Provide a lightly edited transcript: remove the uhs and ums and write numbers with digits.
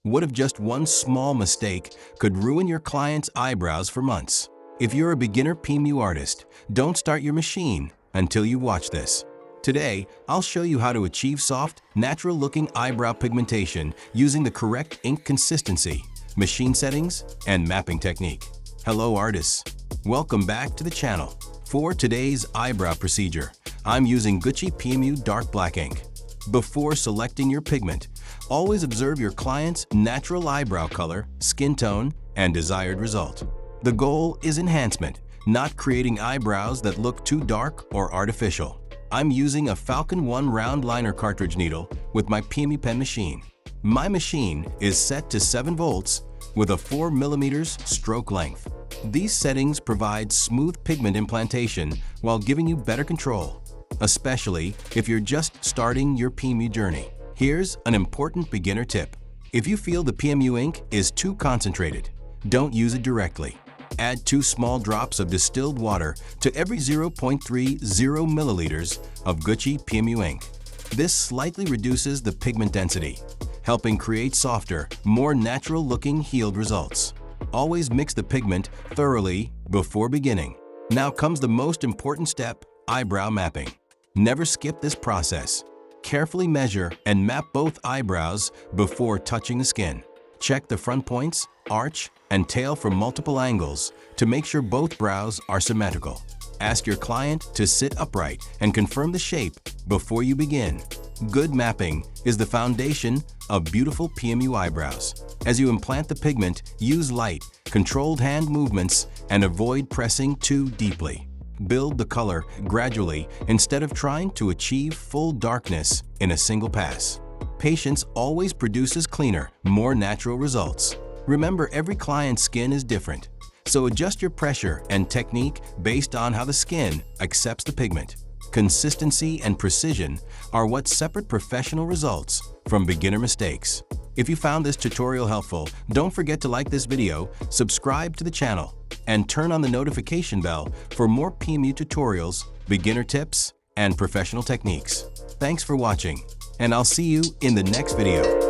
What if just one small mistake could ruin your client's eyebrows for months? If you're a beginner PMU artist, don't start your machine until you watch this. Today, I'll show you how to achieve soft, natural-looking eyebrow pigmentation using the correct ink consistency, machine settings, and mapping technique. Hello artists! Welcome back to the channel. For today's eyebrow procedure, I'm using Goochie PMU Dark Black ink. Before selecting your pigment, always observe your client's natural eyebrow color, skin tone, and desired result. The goal is enhancement, not creating eyebrows that look too dark or artificial. I'm using a Falcon 1 round liner cartridge needle with my PMU pen machine. My machine is set to 7 volts with a 4 mm stroke length. These settings provide smooth pigment implantation while giving you better control, especially if you're just starting your PMU journey. Here's an important beginner tip. If you feel the PMU ink is too concentrated, don't use it directly. Add 2 small drops of distilled water to every 0.30 milliliters of Goochie PMU ink. This slightly reduces the pigment density, helping create softer, more natural-looking healed results. Always mix the pigment thoroughly before beginning. Now comes the most important step, eyebrow mapping. Never skip this process. Carefully measure and map both eyebrows before touching the skin. Check the front points, arch, and tail from multiple angles to make sure both brows are symmetrical. Ask your client to sit upright and confirm the shape before you begin. Good mapping is the foundation of beautiful PMU eyebrows. As you implant the pigment, use light, controlled hand movements and avoid pressing too deeply. Build the color gradually instead of trying to achieve full darkness in a single pass. Patience always produces cleaner, more natural results. Remember, every client's skin is different, so adjust your pressure and technique based on how the skin accepts the pigment. Consistency and precision are what separate professional results from beginner mistakes. If you found this tutorial helpful, don't forget to like this video, subscribe to the channel, and turn on the notification bell for more PMU tutorials, beginner tips, and professional techniques. Thanks for watching, and I'll see you in the next video.